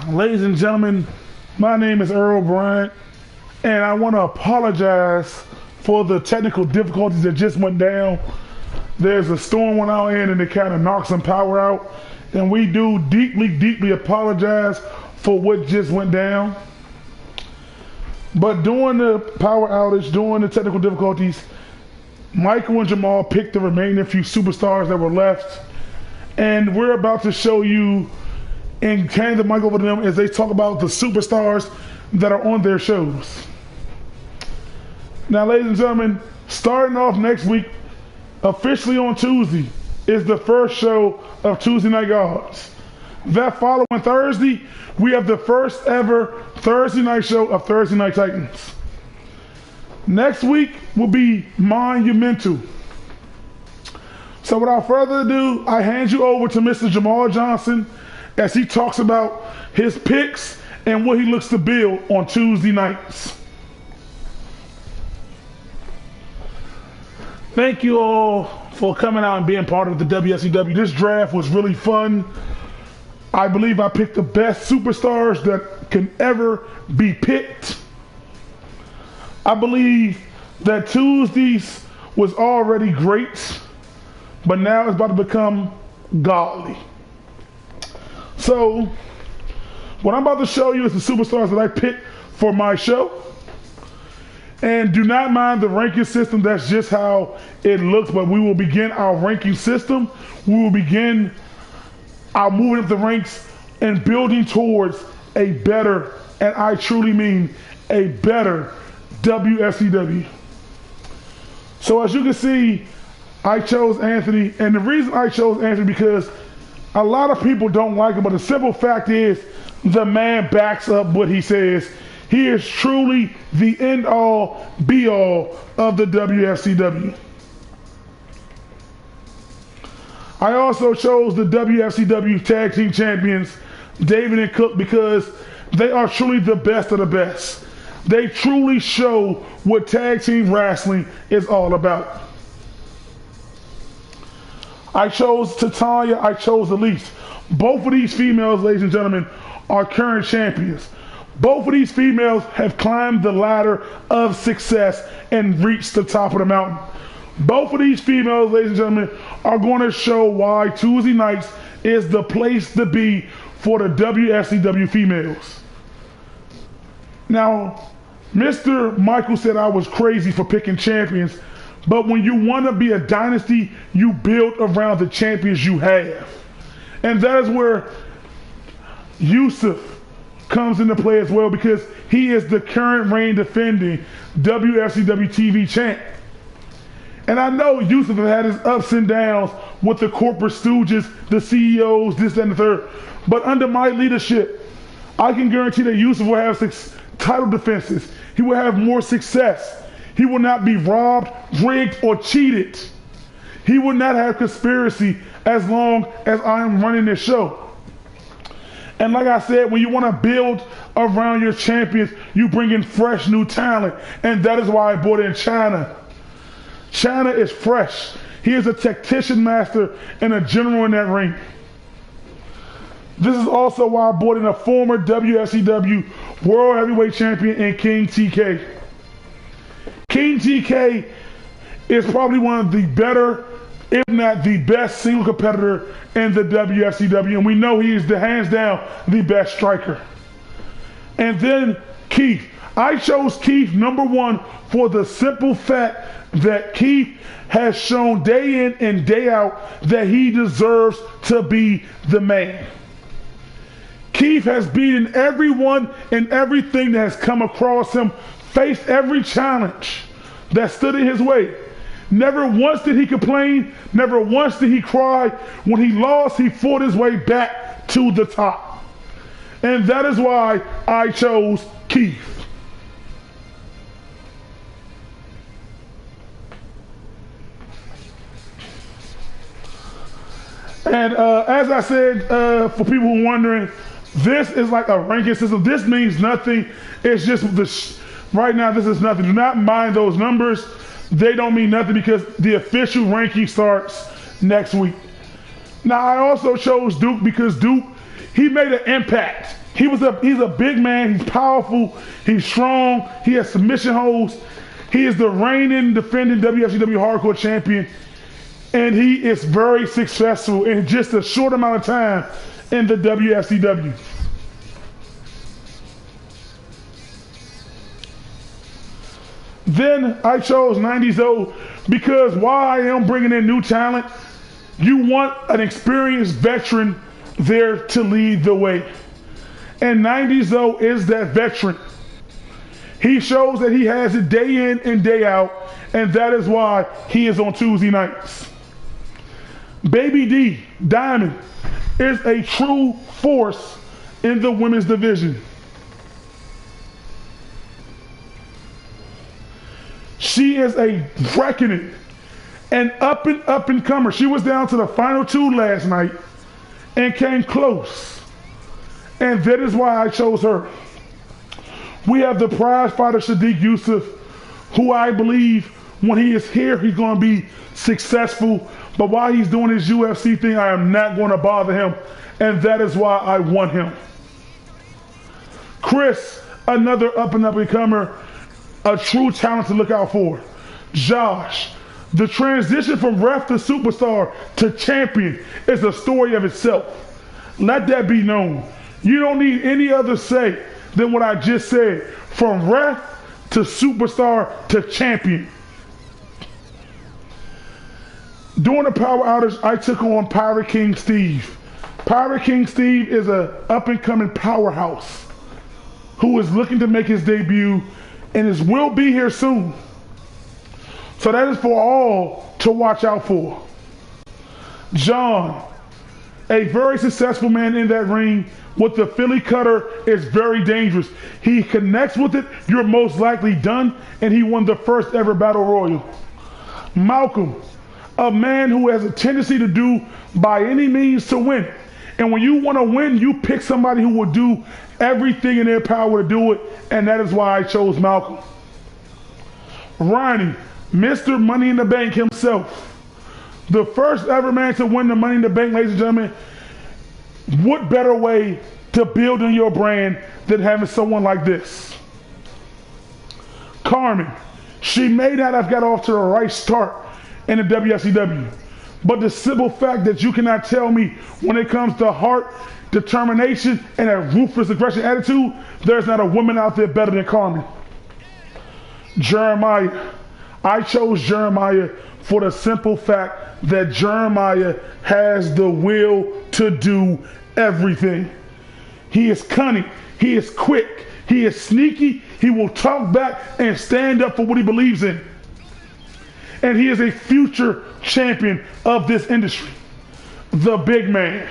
Ladies and gentlemen, my name is Earl Bryant, and I want to apologize for the technical difficulties that just went down. There's a storm went out in and it kind of knocked some power out, and we do deeply apologize for what just went down. But during the power outage, during the technical difficulties, Michael and Jamal picked the remaining few superstars that were left, and we're about to show you and hand the mic over to them as they talk about the superstars that are on their shows. Now, ladies and gentlemen, starting off next week, officially on Tuesday, is the first show of Tuesday Night Gods. That following Thursday, we have the first ever Thursday night show of Thursday Night Titans. Next week will be monumental. So without further ado, I hand you over to Mr. Jamal Johnson as he talks about his picks and what he looks to build on Tuesday nights. Thank you all for coming out and being part of the WFCW. This draft was really fun. I believe I picked the best superstars that can ever be picked. I believe that Tuesdays was already great, but now it's about to become godly. So, what I'm about to show you is the superstars that I picked for my show. And do not mind the ranking system, that's just how it looks, but we will begin our ranking system. We will begin our moving up the ranks and building towards a better, and I truly mean a better WFCW. So as you can see, I chose Anthony, and the reason I chose Anthony because a lot of people don't like him, but the simple fact is the man backs up what he says. He is truly the end-all, be-all of the WFCW. I also chose the WFCW Tag Team Champions, David and Cook, because they are truly the best of the best. They truly show what tag team wrestling is all about. I chose Titania, I chose Elise. Both of these females, ladies and gentlemen, are current champions. Both of these females have climbed the ladder of success and reached the top of the mountain. Both of these females, ladies and gentlemen, are going to show why Tuesday nights is the place to be for the WFCW females. Now, Mr. Michael said I was crazy for picking champions, but when you want to be a dynasty, you build around the champions you have. And that is where Yusuf comes into play as well, because he is the current reign defending WFCW TV champ. And I know Yusuf has had his ups and downs with the corporate stooges, the CEOs, this, that, and the third. But under my leadership, I can guarantee that Yusuf will have 6 title defenses. He will have more success. He will not be robbed, rigged, or cheated. He will not have conspiracy as long as I am running this show. And like I said, when you want to build around your champions, you bring in fresh new talent. And that is why I brought in China. China is fresh. He is a tactician master and a general in that ring. This is also why I brought in a former WFCW World Heavyweight Champion in King TK. King TK is probably one of the better, if not the best single competitor in the WFCW, and we know he is the hands down the best striker. And then Keith. I chose Keith #1 for the simple fact that Keith has shown day in and day out that he deserves to be the man. Keith has beaten everyone and everything that has come across him, faced every challenge that stood in his way. Never once did he complain, never once did he cry. When he lost, he fought his way back to the top. And that is why I chose Keith. And as I said, for people who are wondering, this is like a ranking system. This means nothing. It's just right now, this is nothing. Do not mind those numbers. They don't mean nothing because the official ranking starts next week. Now, I also chose Duke because Duke, he made an impact He's a big man. He's powerful. He's strong. He has submission holds. He is the reigning, defending WFCW Hardcore Champion. And he is very successful in just a short amount of time in the WFCW. Then I chose 90s because while I am bringing in new talent, you want an experienced veteran there to lead the way. And 90s is that veteran. He shows that he has it day in and day out, and that is why he is on Tuesday nights. Baby D, Diamond, is a true force in the women's division. She is a reckoning, an up and comer. She was down to the final 2 last night and came close. And that is why I chose her. We have the prize fighter Sadiq Yusuf, who I believe when he is here, he's going to be successful. But while he's doing his UFC thing, I am not going to bother him. And that is why I want him. Chris, another up and comer, a true talent to look out for. Josh, the transition from ref to superstar to champion is a story of itself. Let that be known. You don't need any other say than what I just said. From ref to superstar to champion. During the power outage, I took on Pirate King Steve. Pirate King Steve is an up-and-coming powerhouse who is looking to make his debut and will be here soon. So that is for all to watch out for. John, a very successful man in that ring with the Philly cutter, is very dangerous. He connects with it, you're most likely done, and he won the first ever Battle Royal. Malcolm, a man who has a tendency to do by any means to win. And when you want to win, you pick somebody who will do everything in their power to do it, and that is why I chose Malcolm. Ronnie, Mr. Money in the Bank himself. The first ever man to win the Money in the Bank, ladies and gentlemen. What better way to build on your brand than having someone like this? Carmen, she may not have got off to the right start in the WFCW, but the simple fact that you cannot tell me when it comes to heart, determination, and a ruthless aggression attitude, there's not a woman out there better than Carmen. Jeremiah, I chose Jeremiah for the simple fact that Jeremiah has the will to do everything. He is cunning, he is quick, he is sneaky, he will talk back and stand up for what he believes in. And he is a future champion of this industry. The big man.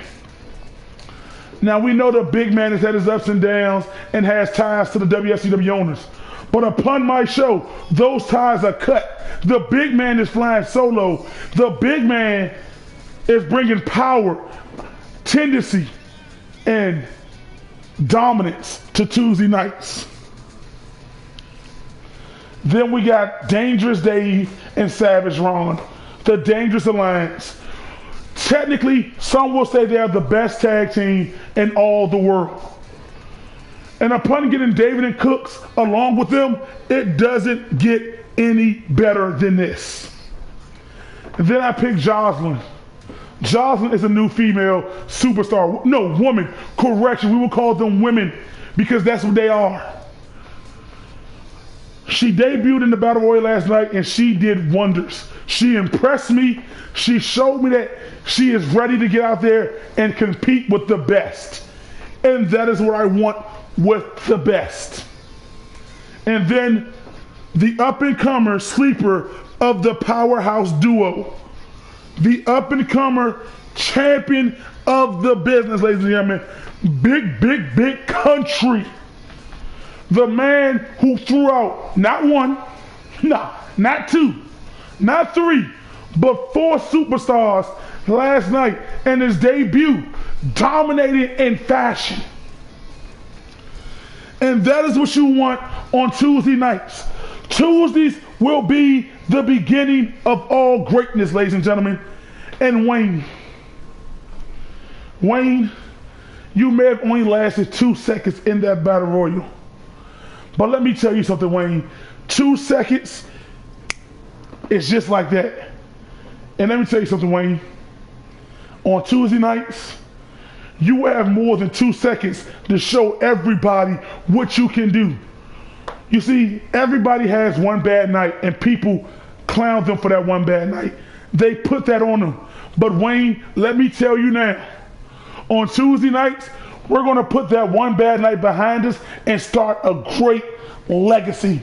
Now we know the big man has had his ups and downs and has ties to the WFCW owners. But upon my show, those ties are cut. The big man is flying solo. The big man is bringing power, tendency, and dominance to Tuesday nights. Then we got Dangerous Dave and Savage Ron, the Dangerous Alliance. Technically, some will say they are the best tag team in all the world. And upon getting David and Cooks along with them, it doesn't get any better than this. And then I picked Jocelyn. Jocelyn is a new female superstar. No, woman. Correction, we will call them women because that's what they are. She debuted in the Battle Royal last night and she did wonders. She impressed me. She showed me that she is ready to get out there and compete with the best. And that is what I want with the best. And then the up-and-comer sleeper of the powerhouse duo. The up-and-comer champion of the business, ladies and gentlemen. Big country. The man who threw out not one, not two, not three, but 4 superstars last night in his debut, dominated in fashion. And that is what you want on Tuesday nights. Tuesdays will be the beginning of all greatness, ladies and gentlemen. And Wayne, You may have only lasted 2 seconds in that battle royal. But let me tell you something, Wayne. 2 seconds is just like that. And let me tell you something, Wayne. On Tuesday nights, you have more than 2 seconds to show everybody what you can do. You see, everybody has one bad night, and people clown them for that one bad night. They put that on them. But Wayne, let me tell you now, on Tuesday nights, we're going to put that one bad night behind us and start a great legacy.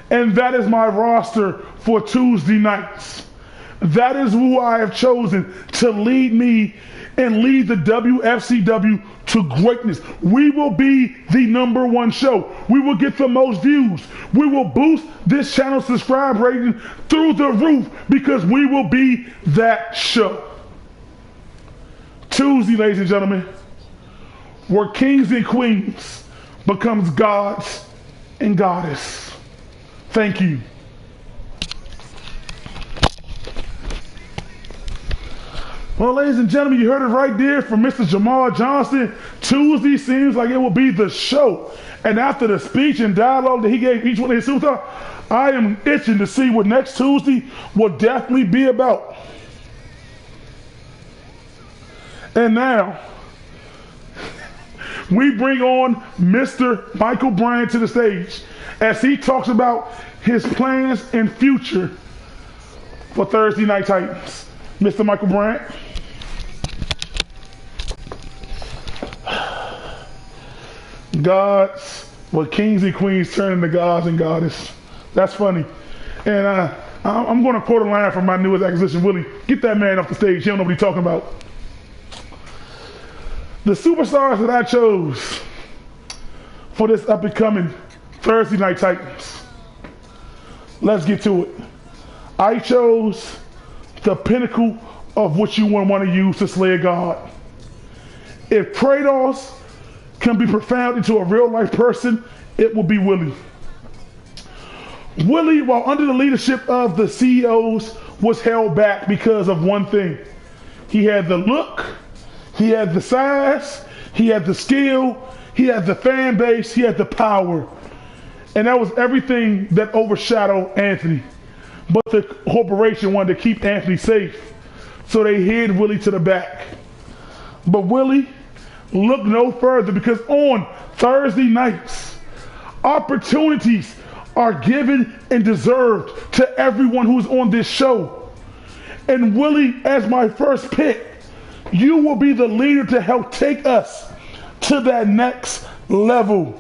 And that is my roster for Tuesday nights. That is who I have chosen to lead me and lead the WFCW to greatness. We will be the #1 show. We will get the most views. We will boost this channel's subscribe rating through the roof because we will be that show. Tuesday, ladies and gentlemen, where kings and queens becomes gods and goddess. Thank you. Well, ladies and gentlemen, you heard it right there from Mr. Jamal Johnston. Tuesday seems like it will be the show. And after the speech and dialogue that he gave each one of his superstars, I am itching to see what next Tuesday will definitely be about. And now, we bring on Mr. Michael Bryant to the stage as he talks about his plans and future for Thursday Night Titans. Mr. Michael Bryant. Gods, well, kings and queens turn into gods and goddess. That's funny. And I'm going to quote a line from my newest acquisition, Willie. Get that man off the stage. He don't know what he's talking about. The superstars that I chose for this up-and-coming Thursday Night Titans. Let's get to it. I chose the pinnacle of what you want to use to slay a god. If Kratos can be profound into a real-life person, it will be Willie. Willie, while under the leadership of the CEOs, was held back because of one thing. He had the look, he had the size, he had the skill, he had the fan base, he had the power. And that was everything that overshadowed Anthony. But the corporation wanted to keep Anthony safe, so they hid Willie to the back. But Willie looked no further because on Thursday nights, opportunities are given and deserved to everyone who's on this show. And Willie, as my first pick, you will be the leader to help take us to that next level.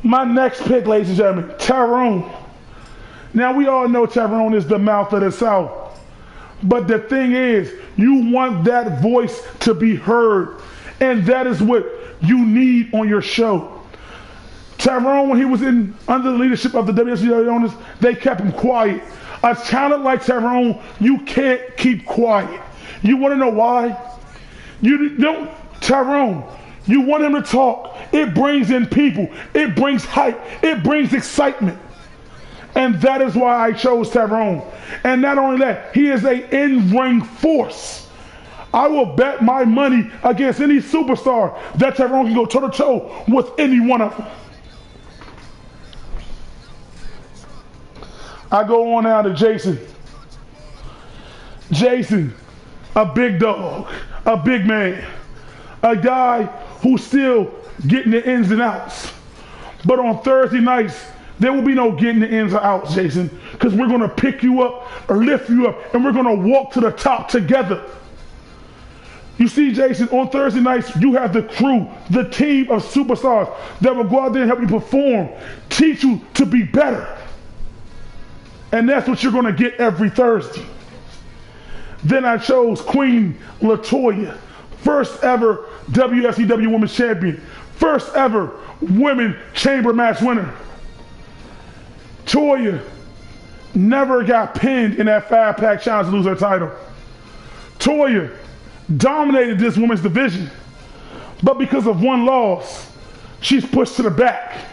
My next pick, ladies and gentlemen, Tyrone. Now, we all know Tyrone is the mouth of the South. But the thing is, you want that voice to be heard. And that is what you need on your show. Tyrone, when he was under the leadership of the WCW owners, they kept him quiet. A talent like Tyrone, you can't keep quiet. You want to know why? You don't, Tyrone, you want him to talk. It brings in people. It brings hype. It brings excitement. And that is why I chose Tyrone. And not only that, he is an in-ring force. I will bet my money against any superstar that Tyrone can go toe-to-toe with any one of them. I go on now to Jason. Jason, a big dog, a big man, a guy who's still getting the ins and outs. But on Thursday nights, there will be no getting the ins or outs, Jason, because we're going to pick you up or lift you up, and we're going to walk to the top together. You see, Jason, on Thursday nights, you have the crew, the team of superstars that will go out there and help you perform, teach you to be better. And that's what you're going to get every Thursday. Then I chose Queen LaToya, first ever WFCW Women's Champion, first ever Women Chamber Match winner. Toya never got pinned in that 5-pack challenge to lose her title. Toya dominated this women's division, but because of one loss, she's pushed to the back.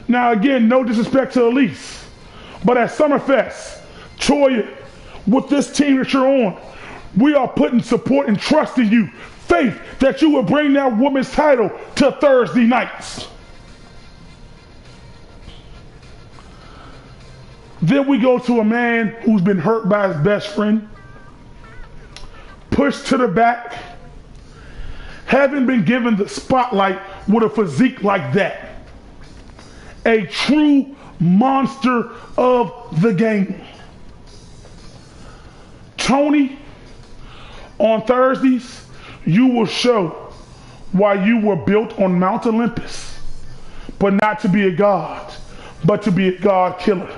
Now again, no disrespect to Elise, but at Summerfest, Toya, with this team that you're on, We are putting support and trust in you. Faith that you will bring that women's title to Thursday nights. Then we go to a man who's been hurt by his best friend, pushed to the back, haven't been given the spotlight with a physique like that. A true monster of the game. Tony, on Thursdays, you will show why you were built on Mount Olympus, but not to be a god, but to be a god killer.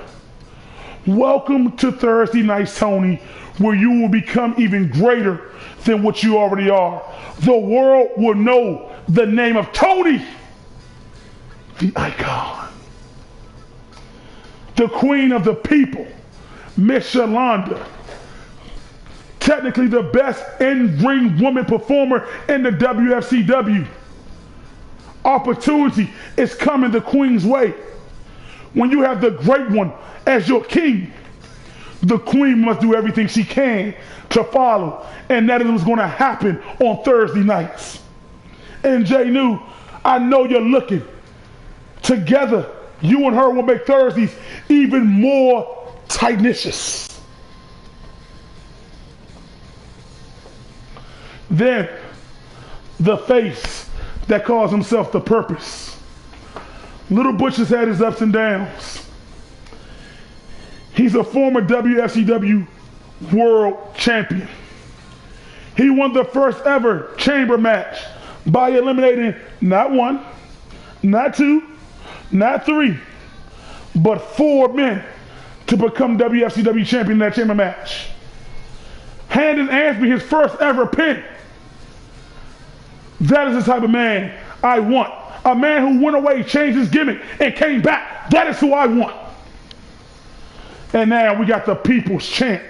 Welcome to Thursday Nights, Tony, where you will become even greater than what you already are. The world will know the name of Tony, the icon, the queen of the people, Miss Yolanda, technically the best in-ring woman performer in the WFCW. Opportunity is coming the queen's way. When you have the great one as your king, the queen must do everything she can to follow, and that is what's going to happen on Thursday nights. And Jay New, I know you're looking. Together, you and her will make Thursdays even more titanicious. Then, the face that calls himself the Purpose. Little Butch has had his ups and downs. He's a former WFCW World Champion. He won the first ever chamber match by eliminating not one, not two, not three, but 4 men to become WFCW champion in that chamber match. Handing Ansby his first ever pin. That is the type of man I want. A man who went away, changed his gimmick, and came back. That is who I want. And now we got the People's Champ.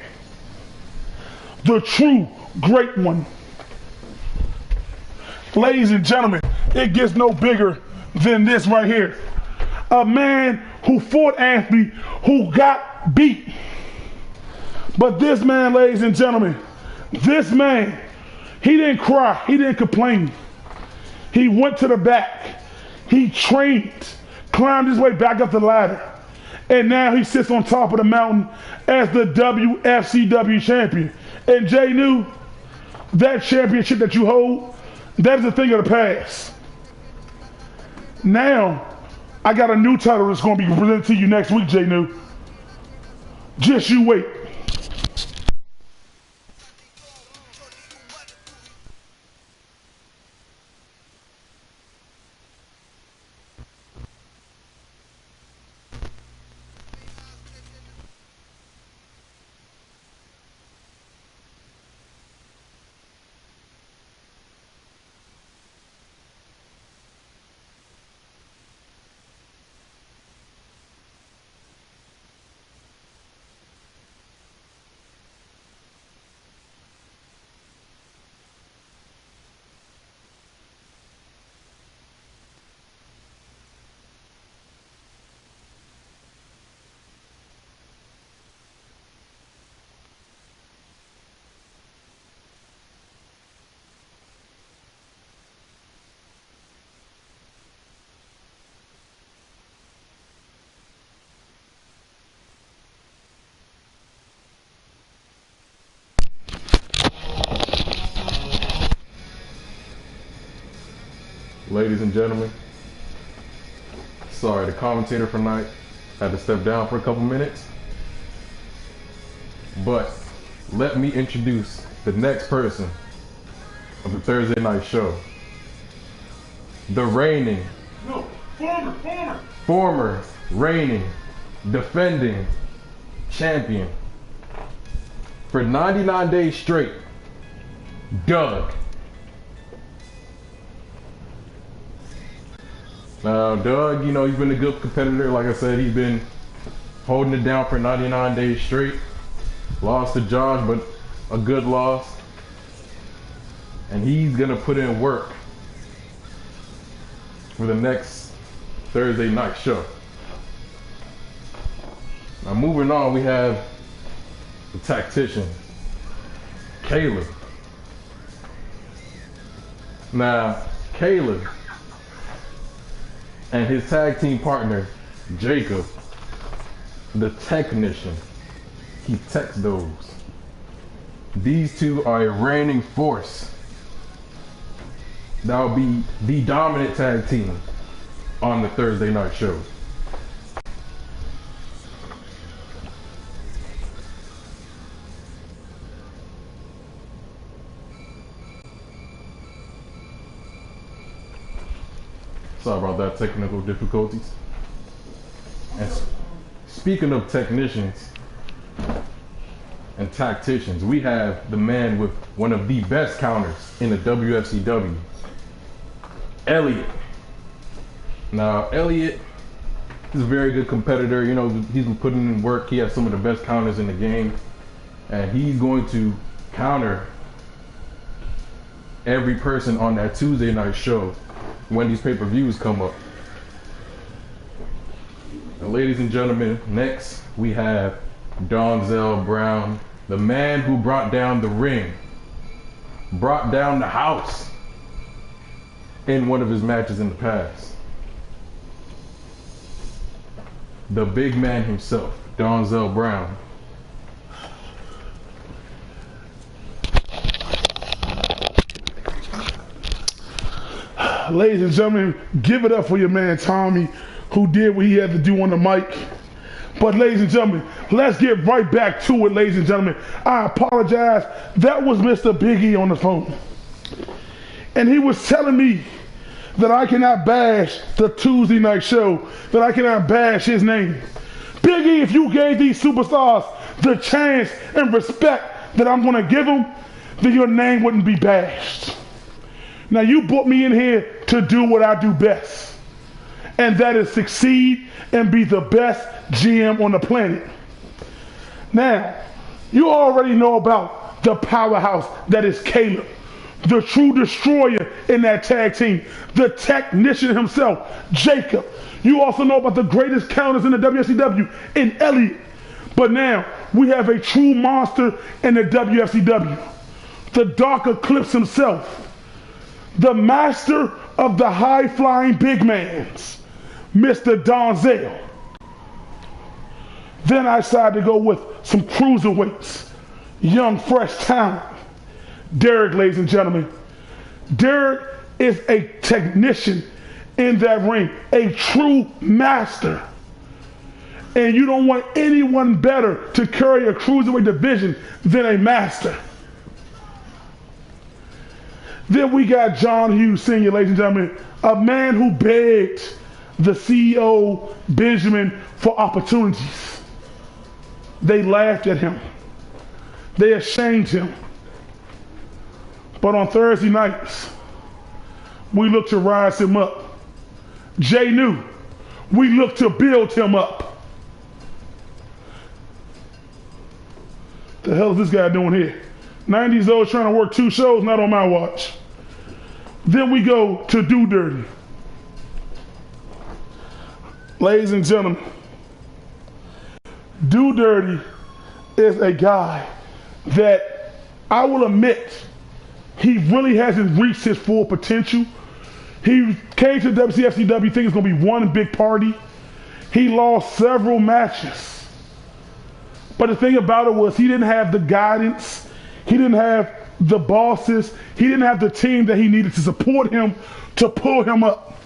The true great one. Ladies and gentlemen, it gets no bigger than this right here. A man who fought Ansby, who got beat. But this man, ladies and gentlemen, this man, he didn't cry, he didn't complain. He went to the back, he trained, climbed his way back up the ladder, and now he sits on top of the mountain as the WFCW champion. And Jay New, that championship that you hold, that is a thing of the past. Now, I got a new title that's going to be presented to you next week, Jay New. Just you wait. Ladies and gentlemen, sorry, the commentator for tonight had to step down for a couple minutes, but let me introduce the next person of the Thursday night show. The reigning, former reigning, defending champion for 99 days straight, Doug. Now, Doug, you know, he's been a good competitor. Like I said, he's been holding it down for 99 days straight. Lost to Josh, but a good loss. And he's gonna put in work for the next Thursday night show. Now, moving on, we have the tactician, Caleb. Now, Caleb and his tag team partner, Jacob, the technician, he techs those. These two are a reigning force. That will be the dominant tag team on the Thursday night show. Sorry about that, technical difficulties. And speaking of technicians and tacticians, we have the man with one of the best counters in the WFCW, Elliot. Now, Elliot is a very good competitor. You know, he's been putting in work. He has some of the best counters in the game. And he's going to counter every person on that Tuesday night show when these pay-per-views come up. Now, ladies and gentlemen, next we have Donzel Brown, the man who brought down the ring, brought down the house in one of his matches in the past. The big man himself, Donzel Brown. Ladies and gentlemen, give it up for your man Tommy, who did what he had to do on the mic. But ladies and gentlemen, let's get right back to it, ladies and gentlemen. I apologize. That was Mr. Biggie on the phone. And he was telling me that I cannot bash the Tuesday night show, that I cannot bash his name. Biggie, if you gave these superstars the chance and respect that I'm going to give them, then your name wouldn't be bashed. Now, you brought me in here to do what I do best, and that is succeed and be the best GM on the planet. Now, you already know about the powerhouse that is Caleb, the true destroyer in that tag team, the technician himself, Jacob. You also know about the greatest counters in the WCW in Elliot. But now, we have a true monster in the WFCW, the Dark Eclipse himself, the master of the high-flying big mans, Mr. Donzel. Then I decided to go with some cruiserweights, young, fresh talent. Derek, ladies and gentlemen. Derek is a technician in that ring, a true master. And you don't want anyone better to carry a cruiserweight division than a master. Then we got John Hughes Sr., ladies and gentlemen, a man who begged the CEO, Benjamin, for opportunities. They laughed at him. They ashamed him. But on Thursday nights, we look to rise him up. Jay knew. We look to build him up. The hell is this guy doing here? 90s old trying to work 2 shows, not on my watch. Then we go to Do Dirty. Ladies and gentlemen, Do Dirty is a guy that I will admit he really hasn't reached his full potential. He came to WCFCW thinking it's going to be one big party. He lost several matches. But the thing about it was he didn't have the guidance. He didn't have the bosses. He didn't have the team that he needed to support him, to pull him up.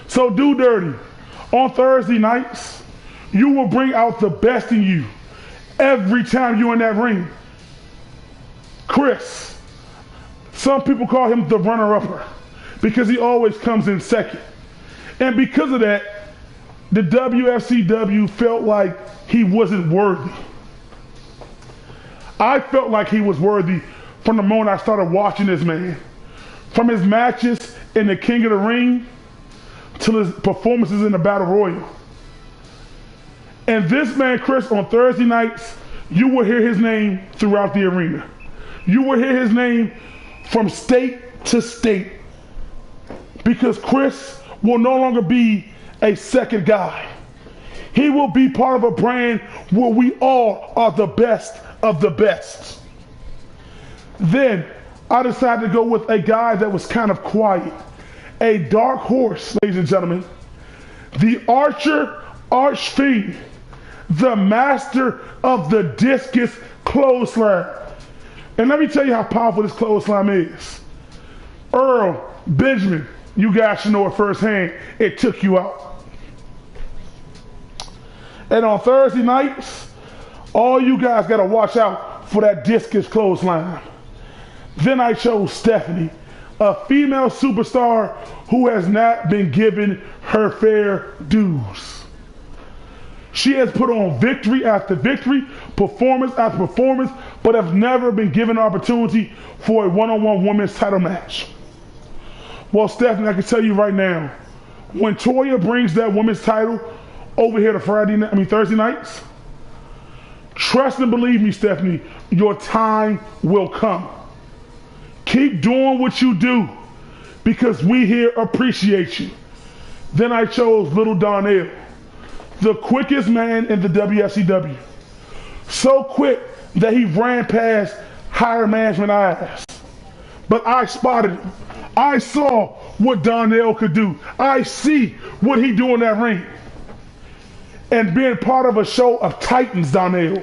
So Do Dirty, on Thursday nights, you will bring out the best in you every time you're in that ring. Chris, some people call him the runner-upper because he always comes in second. And because of that, the WFCW felt like he wasn't worthy. I felt like he was worthy from the moment I started watching this man. From his matches in the King of the Ring to his performances in the Battle Royal. And this man, Chris, on Thursday nights, you will hear his name throughout the arena. You will hear his name from state to state. Because Chris will no longer be a second guy. He will be part of a brand where we all are the best of the best. Then I decided to go with a guy that was kind of quiet. A dark horse, ladies and gentlemen. The archer, archfiend, the master of the discus clothesline. And let me tell you how powerful this clothesline is. Earl, Benjamin, you guys should know it firsthand. It took you out. And on Thursday nights, all you guys got to watch out for that discus clothesline. Then I chose Stephanie, a female superstar who has not been given her fair dues. She has put on victory after victory, performance after performance, but has never been given an opportunity for a one-on-one women's title match. Well, Stephanie, I can tell you right now, when Toya brings that women's title over here to Thursday nights, trust and believe me, Stephanie, your time will come. Keep doing what you do because we here appreciate you. Then I chose Little Donnell, the quickest man in the WFCW. So quick that he ran past higher management eyes. But I spotted him. I saw what Donnell could do. I see what he do in that ring. And being part of a show of titans, Donnell,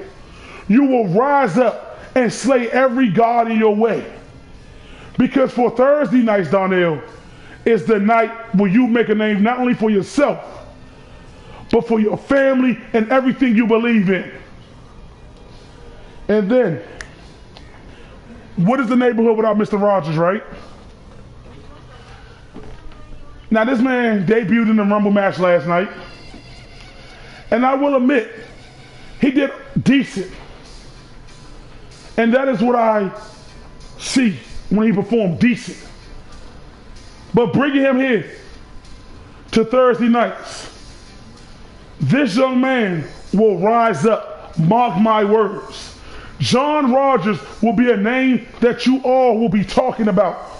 you will rise up and slay every god in your way. Because for Thursday nights, Donnell, is the night where you make a name not only for yourself, but for your family and everything you believe in. And then, what is the neighborhood without Mr. Rogers, right? Now, this man debuted in the Rumble match last night. And I will admit, he did decent. And that is what I see when he performed, decent. But bringing him here to Thursday nights, this young man will rise up, mark my words. John Rogers will be a name that you all will be talking about.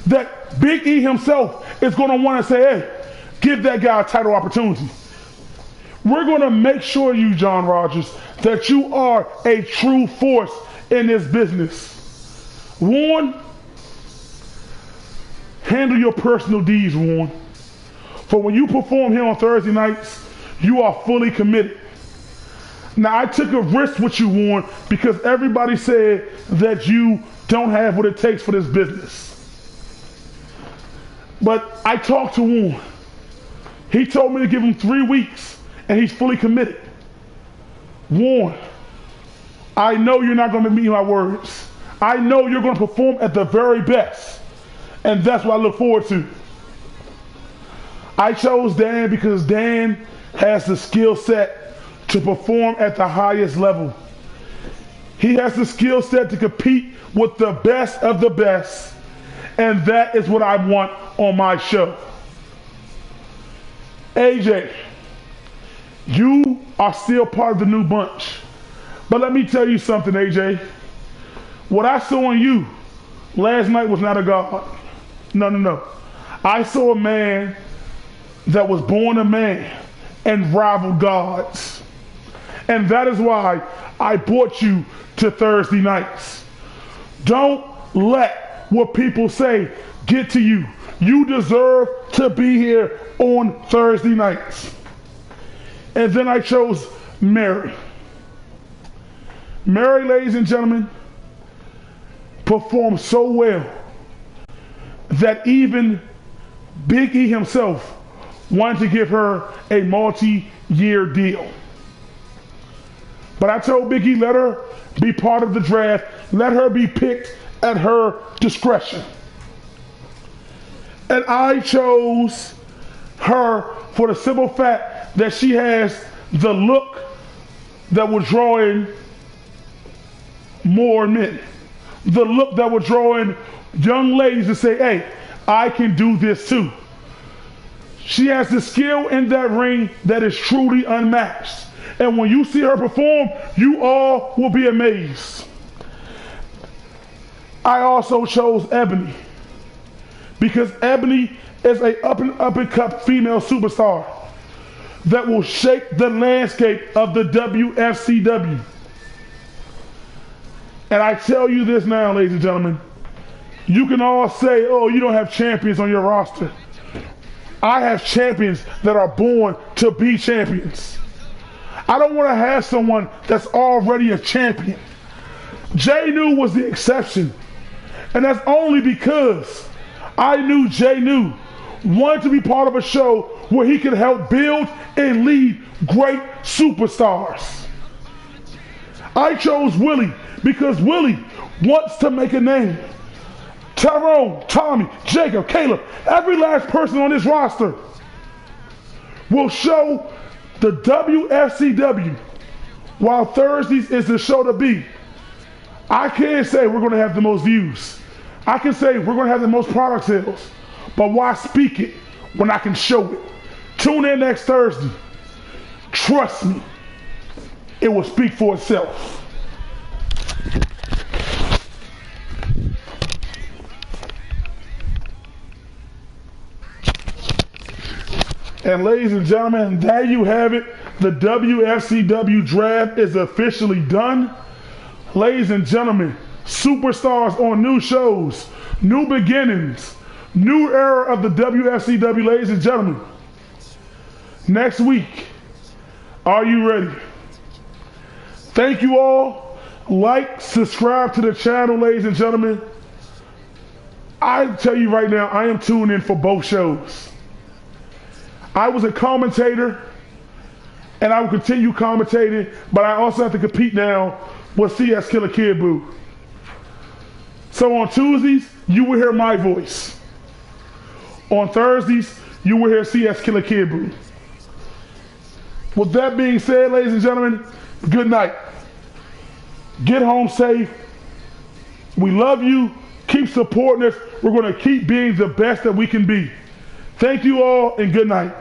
That Big E himself is going to want to say, hey, give that guy a title opportunity. We're going to make sure you, John Rogers, that you are a true force in this business. Warren, handle your personal deeds, Warren. For when you perform here on Thursday nights, you are fully committed. Now, I took a risk with you, Warren, because everybody said that you don't have what it takes for this business. But I talked to Warren. He told me to give him 3 weeks, and he's fully committed. Warren, I know you're not going to meet my words. I know you're going to perform at the very best, and that's what I look forward to. I chose Dan because Dan has the skill set to perform at the highest level. He has the skill set to compete with the best of the best, and that is what I want on my show. AJ, you are still part of the new bunch. But let me tell you something, AJ. What I saw in you last night was not a god. No. I saw a man that was born a man and rivaled gods. And that is why I brought you to Thursday nights. Don't let what people say get to you. You deserve to be here on Thursday nights. And then I chose Mary. Mary, ladies and gentlemen, performed so well that even Big E himself wanted to give her a multi-year deal. But I told Big E, let her be part of the draft. Let her be picked at her discretion. And I chose her for the simple fact that she has the look that will draw in more men. The look that will draw in young ladies to say, hey, I can do this too. She has the skill in that ring that is truly unmatched. And when you see her perform, you all will be amazed. I also chose Ebony because Ebony is a up and cut female superstar that will shake the landscape of the WFCW. And I tell you this now, ladies and gentlemen, you can all say, oh, you don't have champions on your roster. I have champions that are born to be champions. I don't want to have someone that's already a champion. Jay New was the exception. And that's only because I knew Jay New wanted to be part of a show where he could help build and lead great superstars. I chose Willie because Willie wants to make a name. Tyrone, Tommy, Jacob, Caleb, every last person on this roster will show the WFCW while Thursdays is the show to be. I can't say we're going to have the most views. I can say we're going to have the most product sales. But why speak it when I can show it? Tune in next Thursday. Trust me, it will speak for itself. And ladies and gentlemen, there you have it. The WFCW draft is officially done. Ladies and gentlemen, superstars on new shows, new beginnings, new era of the WFCW, ladies and gentlemen. Next week, are you ready? Thank you all. Like, subscribe to the channel, ladies and gentlemen. I tell you right now, I am tuned in for both shows. I was a commentator, and I will continue commentating, but I also have to compete now with CS Killer Kid Boo. So on Tuesdays, you will hear my voice. On Thursdays, you will hear CS Killer Kid Boo. With that being said, ladies and gentlemen, good night. Get home safe. We love you. Keep supporting us. We're going to keep being the best that we can be. Thank you all, and good night.